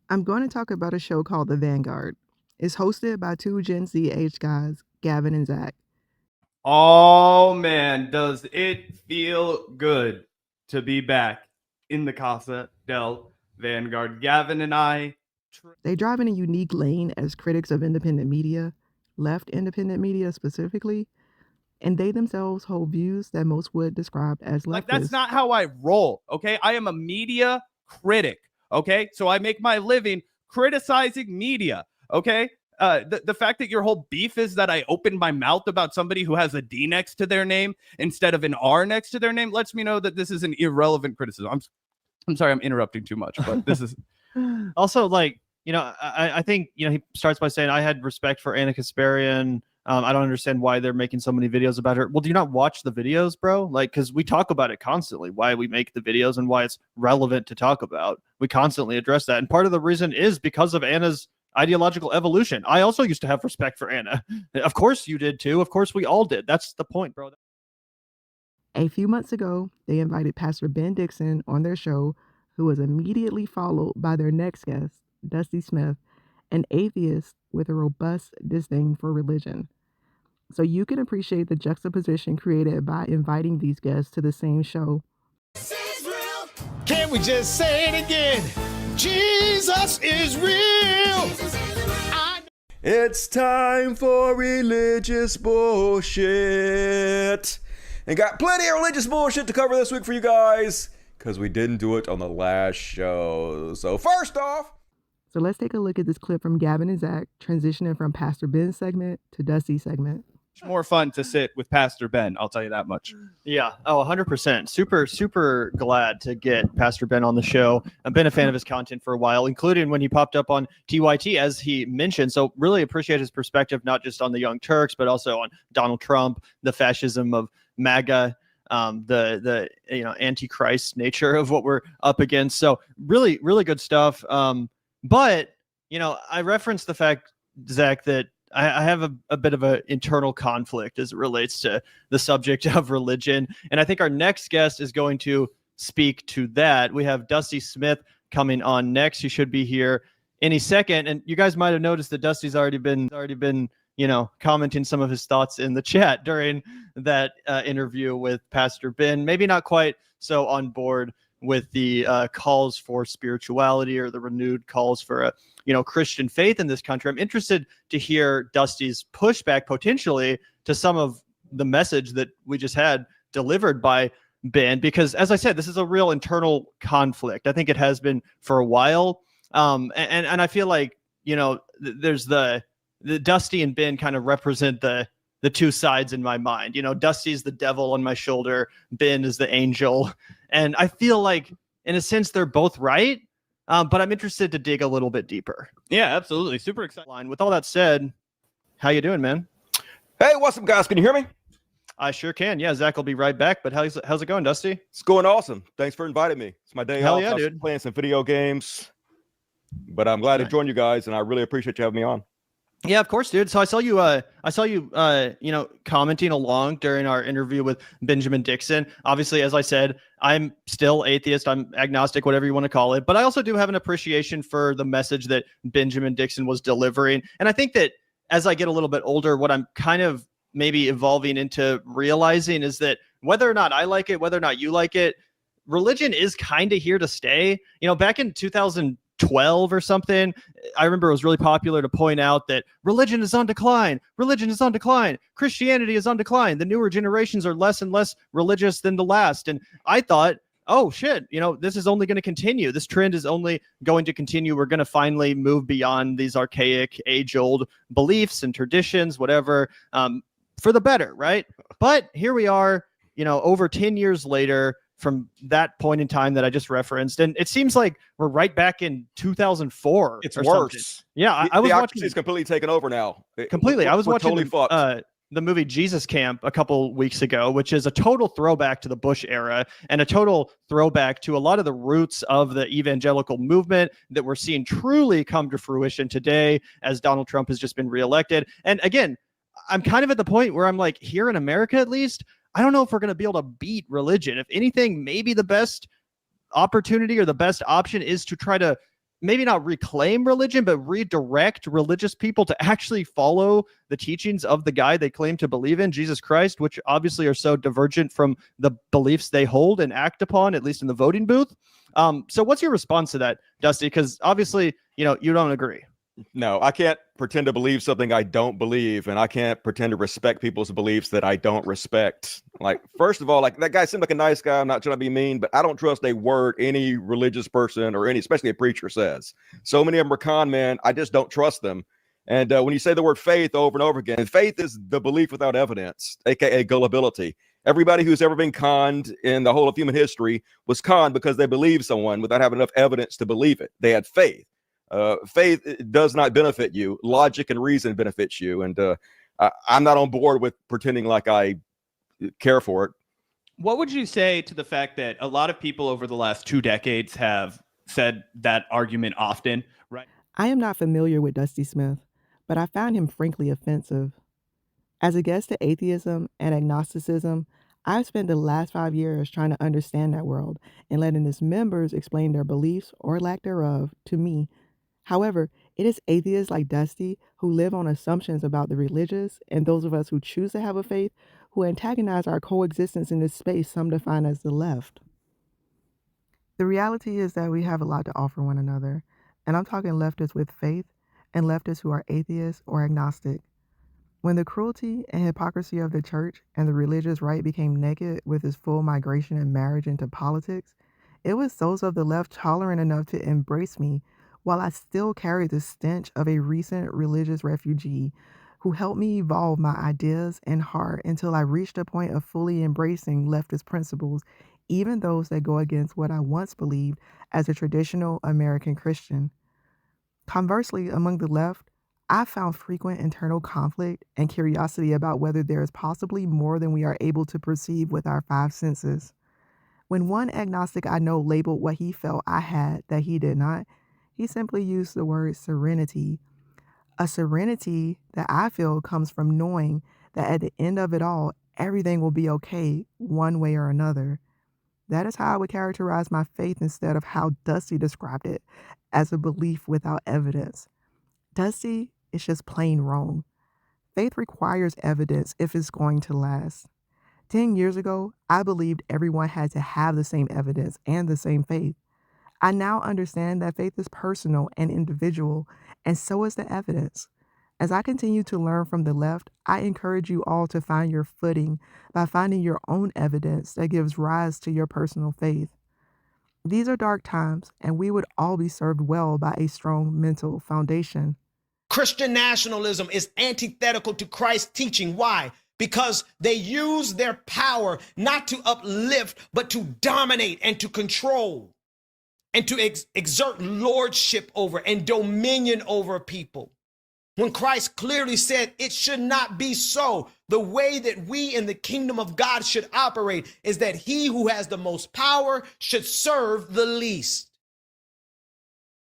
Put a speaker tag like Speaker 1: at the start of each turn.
Speaker 1: I'm going to talk about a show called The Vanguard. It's hosted by two Gen Z age guys, Gavin and Zach.
Speaker 2: Oh man, does it feel good to be back in the Casa del Vanguard? Gavin and I.
Speaker 1: They drive in a unique lane as critics of independent media, left independent media specifically, and they themselves hold views that most would describe as leftist.
Speaker 2: That's not how I roll, okay? I am a media critic, okay? So I make my living criticizing media, okay? The fact that your whole beef is that I opened my mouth about somebody who has a D next to their name instead of an R next to their name lets me know that this is an irrelevant criticism. I'm sorry, I'm interrupting too much, but this is
Speaker 3: also like, I think, he starts by saying I had respect for Anna Kasparian. I don't understand why they're making so many videos about her. Well, do you not watch the videos, bro? Like, because we talk about it constantly, why we make the videos and why it's relevant to talk about. We constantly address that. And part of the reason is because of Anna's ideological evolution. I also used to have respect for Anna. Of course you did too. Of course we all did. That's the point, bro.
Speaker 1: A few months ago, they invited Pastor Ben Dixon on their show, who was immediately followed by their next guest, Dusty Smith, an atheist with a robust disdain for religion. So you can appreciate the juxtaposition created by inviting these guests to the same show.
Speaker 4: Can we just say it again? Jesus is real.
Speaker 5: It's time for religious bullshit. And got plenty of religious bullshit to cover this week for you guys, because we didn't do it on the last show. So first off,
Speaker 1: so let's take a look at this clip from Gavin and Zach transitioning from Pastor Ben's segment to Dusty's segment.
Speaker 2: more fun to sit with Pastor Ben, I'll tell you that much.
Speaker 3: Yeah. Oh, 100%. Super glad to get Pastor Ben on the show. I've been a fan of his content for a while, including when he popped up on TYT, as he mentioned. So really appreciate his perspective, not just on the Young Turks, but also on Donald Trump, the fascism of MAGA, the antichrist nature of what we're up against. So really good stuff. But I referenced the fact, Zach, that I have a bit of an internal conflict as it relates to the subject of religion. And I think our next guest is going to speak to that. We have Dusty Smith coming on next. He should be here any second. And you guys might have noticed that Dusty's already been commenting some of his thoughts in the chat during that interview with Pastor Ben. Maybe not quite so on board with the calls for spirituality or the renewed calls for a Christian faith in this country. I'm interested to hear Dusty's pushback potentially to some of the message that we just had delivered by Ben, because as I said, this is a real internal conflict. I think it has been for a while. And I feel like, there's the Dusty and Ben kind of represent the two sides in my mind. Dusty's the devil on my shoulder. Ben is the angel. And I feel like in a sense, they're both right. But I'm interested to dig a little bit deeper.
Speaker 2: Yeah, absolutely. Super excited.
Speaker 3: With all that said, how you doing, man?
Speaker 5: hey, what's up, guys? Can you hear me?
Speaker 3: I sure can. Yeah, Zach will be right back. But how's it going, Dusty?
Speaker 5: It's going awesome. Thanks for inviting me. It's my day
Speaker 3: Hell
Speaker 5: off.
Speaker 3: yeah,
Speaker 5: I was
Speaker 3: dude.
Speaker 5: playing some video games, but I'm glad to join you guys, and I really appreciate you having me on.
Speaker 3: Yeah, of course, dude. So I saw you commenting along during our interview with Benjamin Dixon. Obviously, as I said, I'm still atheist. I'm agnostic, whatever you want to call it. But I also do have an appreciation for the message that Benjamin Dixon was delivering. And I think that as I get a little bit older, what I'm kind of maybe evolving into realizing is that whether or not I like it, whether or not you like it, religion is kind of here to stay. Back in 2012 or something, I remember it was really popular to point out that religion is on decline. Religion is on decline. Christianity is on decline. The newer generations are less and less religious than the last. And I thought, oh shit, this is only going to continue. This trend is only going to continue. We're going to finally move beyond these archaic, age-old beliefs and traditions, whatever, for the better, right? But here we are, over 10 years later, from that point in time that I just referenced. And it seems like we're right back in 2004.
Speaker 5: It's
Speaker 3: or
Speaker 5: worse.
Speaker 3: Something. Yeah, I was watching.
Speaker 5: It's completely taken over now.
Speaker 3: Completely. I was watching
Speaker 5: totally
Speaker 3: the movie Jesus Camp a couple weeks ago, which is a total throwback to the Bush era and a total throwback to a lot of the roots of the evangelical movement that we're seeing truly come to fruition today as Donald Trump has just been reelected. And again, I'm kind of at the point where I'm like, here in America, at least, I don't know if we're going to be able to beat religion. If anything, maybe the best opportunity or the best option is to try to maybe not reclaim religion, but redirect religious people to actually follow the teachings of the guy they claim to believe in, Jesus Christ, which obviously are so divergent from the beliefs they hold and act upon, at least in the voting booth. So what's your response to that, Dusty? Because obviously, you don't agree.
Speaker 5: No, I can't pretend to believe something I don't believe, and I can't pretend to respect people's beliefs that I don't respect. Like, first of all, like, that guy seemed like a nice guy. I'm not trying to be mean, but I don't trust a word any religious person or especially a preacher says. So many of them are con men. I just don't trust them. And when you say the word faith over and over again, faith is the belief without evidence, aka gullibility. Everybody who's ever been conned in the whole of human history was conned because they believed someone without having enough evidence to believe it. They had faith. Faith does not benefit you. Logic and reason benefits you. And I'm not on board with pretending like I care for it.
Speaker 2: What would you say to the fact that a lot of people over the last 2 decades have said that argument often, right?
Speaker 1: I am not familiar with Dusty Smith, but I found him frankly offensive. As a guest to atheism and agnosticism, I've spent the last 5 years trying to understand that world and letting its members explain their beliefs or lack thereof to me. However, it is atheists like Dusty who live on assumptions about the religious and those of us who choose to have a faith who antagonize our coexistence in this space some define as the left. The reality is that we have a lot to offer one another, and I'm talking leftists with faith and leftists who are atheists or agnostic. When the cruelty and hypocrisy of the church and the religious right became naked with its full migration and marriage into politics, it was those of the left tolerant enough to embrace me while I still carried the stench of a recent religious refugee who helped me evolve my ideas and heart until I reached a point of fully embracing leftist principles, even those that go against what I once believed as a traditional American Christian. Conversely, among the left, I found frequent internal conflict and curiosity about whether there is possibly more than we are able to perceive with our 5 senses. When one agnostic I know labeled what he felt I had that he did not, he simply used the word serenity. A serenity that I feel comes from knowing that at the end of it all, everything will be okay one way or another. That is how I would characterize my faith instead of how Dusty described it, as a belief without evidence. Dusty is just plain wrong. Faith requires evidence if it's going to last. 10 years ago, I believed everyone had to have the same evidence and the same faith. I now understand that faith is personal and individual, and so is the evidence. As I continue to learn from the left, I encourage you all to find your footing by finding your own evidence that gives rise to your personal faith. These are dark times, and we would all be served well by a strong mental foundation.
Speaker 4: Christian nationalism is antithetical to Christ's teaching. Why? Because they use their power not to uplift, but to dominate and to control and to exert lordship over and dominion over people. When Christ clearly said it should not be so, the way that we in the kingdom of God should operate is that he who has the most power should serve the least.